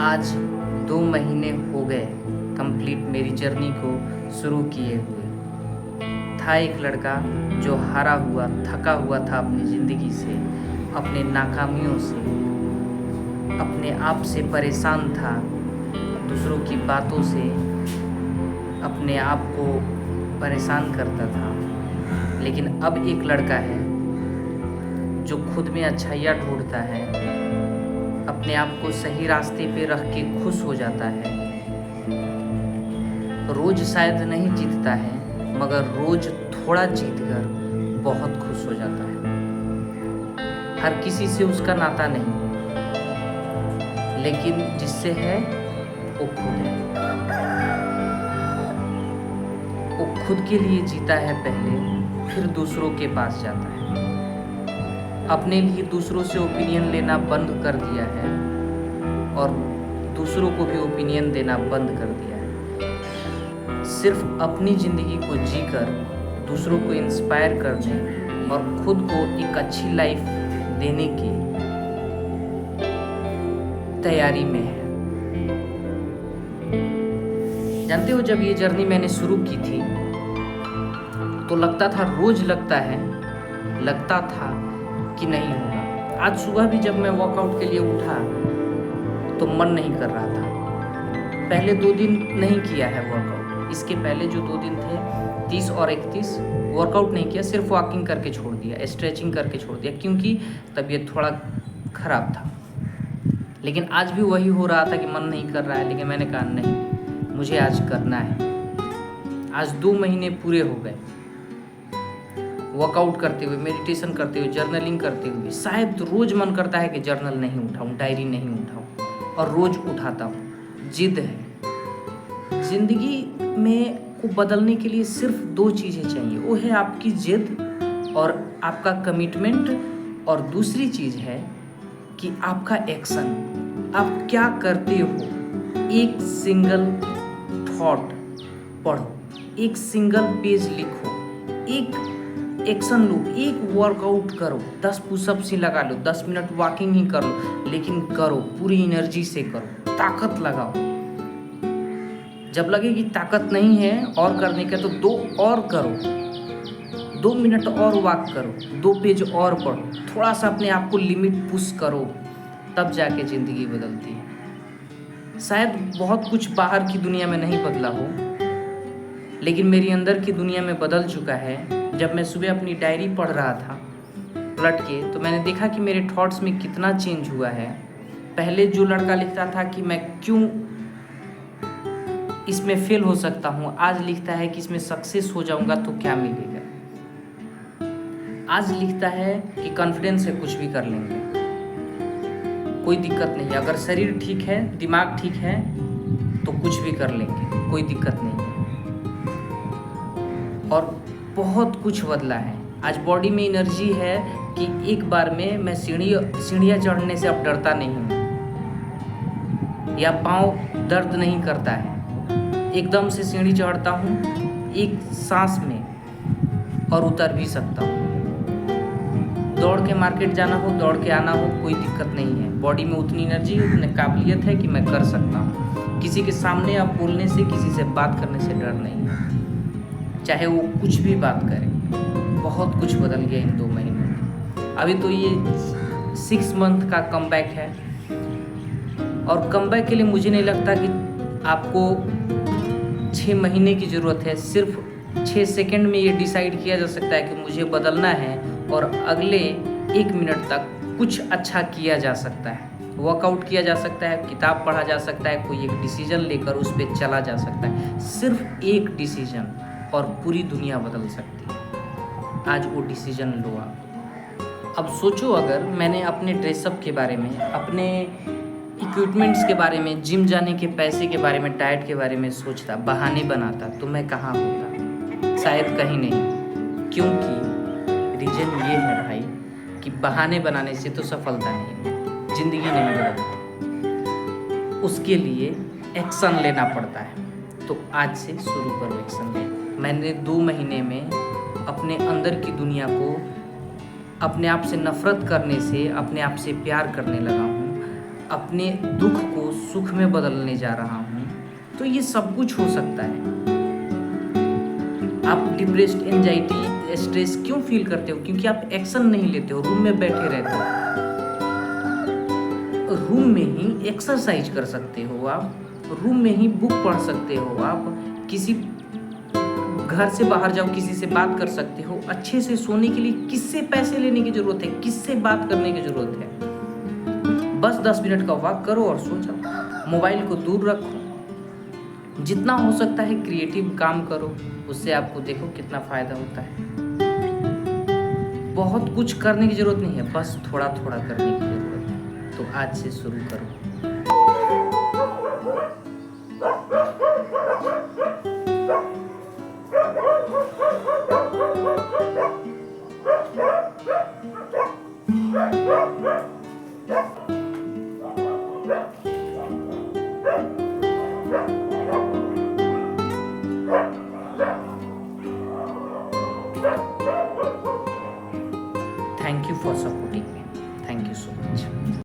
आज 2 महीने हो गए कंप्लीट मेरी जर्नी को शुरू किए हुए। था एक लड़का जो हारा हुआ, थका हुआ था अपनी ज़िंदगी से, अपने नाकामियों से, अपने आप से परेशान था, दूसरों की बातों से अपने आप को परेशान करता था। लेकिन अब एक लड़का है जो खुद में अच्छाइयाँ ढूंढता है, अपने आप को सही रास्ते पे रख के खुश हो जाता है। रोज शायद नहीं जीतता है, मगर रोज थोड़ा जीतकर बहुत खुश हो जाता है। हर किसी से उसका नाता नहीं, लेकिन जिससे है वो खुद है। वो खुद के लिए जीता है पहले, फिर दूसरों के पास जाता है। अपने लिए दूसरों से ओपिनियन लेना बंद कर दिया है और दूसरों को भी ओपिनियन देना बंद कर दिया है। सिर्फ अपनी ज़िंदगी को जीकर दूसरों को इंस्पायर करने और खुद को एक अच्छी लाइफ देने की तैयारी में है। जानते हो, जब ये जर्नी मैंने शुरू की थी तो लगता था, रोज लगता था कि नहीं होगा। आज सुबह भी जब मैं वर्कआउट के लिए उठा तो मन नहीं कर रहा था। पहले 2 दिन नहीं किया है वर्कआउट, इसके पहले जो 2 दिन थे 30 और 31 वर्कआउट नहीं किया, सिर्फ वॉकिंग करके छोड़ दिया, स्ट्रेचिंग करके छोड़ दिया, क्योंकि तबीयत थोड़ा ख़राब था। लेकिन आज भी वही हो रहा था कि मन नहीं कर रहा है, लेकिन मैंने कहा नहीं, मुझे आज करना है। आज 2 महीने पूरे हो गए वर्कआउट करते हुए, मेडिटेशन करते हुए, जर्नलिंग करते हुए। शायद रोज़ मन करता है कि जर्नल नहीं उठाऊं, डायरी नहीं उठाऊं, और रोज़ उठाता हूं। जिद है। ज़िंदगी में को बदलने के लिए सिर्फ 2 चीज़ें चाहिए, वो है आपकी जिद और आपका कमिटमेंट, और दूसरी चीज़ है कि आपका एक्शन। आप क्या करते हो। एक सिंगल थॉट पढ़ो, एक सिंगल पेज लिखो, एक एक्शन लो, एक वर्कआउट करो, 10 पुशअप्स ही लगा लो, 10 मिनट वॉकिंग ही कर लो, लेकिन करो, पूरी एनर्जी से करो, ताकत लगाओ। जब लगे कि ताकत नहीं है और करने का, तो 2 और करो, 2 मिनट और वॉक करो, 2 पेज और पढ़ो, थोड़ा सा अपने आप को लिमिट पुश करो, तब जाके ज़िंदगी बदलती है। शायद बहुत कुछ बाहर की दुनिया में नहीं बदला हो, लेकिन मेरी अंदर की दुनिया में बदल चुका है। जब मैं सुबह अपनी डायरी पढ़ रहा था पलट के, तो मैंने देखा कि मेरे थॉट्स में कितना चेंज हुआ है। पहले जो लड़का लिखता था कि मैं क्यों इसमें फेल हो सकता हूँ, आज लिखता है कि इसमें सक्सेस हो जाऊंगा तो क्या मिलेगा। आज लिखता है कि कॉन्फिडेंस से कुछ भी कर लेंगे, कोई दिक्कत नहीं, अगर शरीर ठीक है, दिमाग ठीक है, तो कुछ भी कर लेंगे, कोई दिक्कत नहीं है। और बहुत कुछ बदला है। आज बॉडी में एनर्जी है कि एक बार में मैं सीढ़ियाँ चढ़ने से अब डरता नहीं हूँ, या पाँव दर्द नहीं करता है। एकदम से सीढ़ी चढ़ता हूँ, एक सांस में, और उतर भी सकता हूँ। दौड़ के मार्केट जाना हो, दौड़ के आना हो, कोई दिक्कत नहीं है। बॉडी में उतनी एनर्जी, उतनी काबिलियत है कि मैं कर सकता हूँ। किसी के सामने अब बोलने से, किसी से बात करने से डर नहीं है, चाहे वो कुछ भी बात करे। बहुत कुछ बदल गया इन 2 महीनों में। अभी तो ये 6 मंथ का कमबैक है, और कमबैक के लिए मुझे नहीं लगता कि आपको 6 महीने की ज़रूरत है। सिर्फ 6 सेकंड में ये डिसाइड किया जा सकता है कि मुझे बदलना है, और अगले 1 मिनट तक कुछ अच्छा किया जा सकता है। वर्कआउट किया जा सकता है, किताब पढ़ा जा सकता है, कोई एक डिसीजन लेकर उस पर चला जा सकता है। सिर्फ एक डिसीजन और पूरी दुनिया बदल सकती है। आज वो डिसीजन लो आप। अब सोचो, अगर मैंने अपने ड्रेसअप के बारे में, अपने इक्विपमेंट्स के बारे में, जिम जाने के पैसे के बारे में, डाइट के बारे में सोचता, बहाने बनाता, तो मैं कहाँ होता? शायद कहीं नहीं। क्योंकि रीज़न ये है भाई कि बहाने बनाने से तो सफलता नहीं, ज़िंदगी नहीं बदलती। उसके लिए एक्शन लेना पड़ता है। तो आज से शुरू करो एक्शन लेना। मैंने 2 महीने में अपने अंदर की दुनिया को अपने आप से नफ़रत करने से अपने आप से प्यार करने लगा हूँ। अपने दुख को सुख में बदलने जा रहा हूँ, तो ये सब कुछ हो सकता है। आप डिप्रेस्ड, एंजाइटी, स्ट्रेस क्यों फील करते हो? क्योंकि आप एक्शन नहीं लेते हो, रूम में बैठे रहते हो। रूम में ही एक्सरसाइज कर सकते हो आप, रूम में ही बुक पढ़ सकते हो आप, किसी घर से बाहर जाओ, किसी से बात कर सकते हो। अच्छे से सोने के लिए किससे पैसे लेने की जरूरत है, किससे बात करने की जरूरत है? बस 10 मिनट का वॉक करो और सो जाओ। मोबाइल को दूर रखो, जितना हो सकता है क्रिएटिव काम करो, उससे आपको देखो कितना फ़ायदा होता है। बहुत कुछ करने की ज़रूरत नहीं है, बस थोड़ा थोड़ा करने की ज़रूरत है। तो आज से शुरू करो। Thank you for supporting me.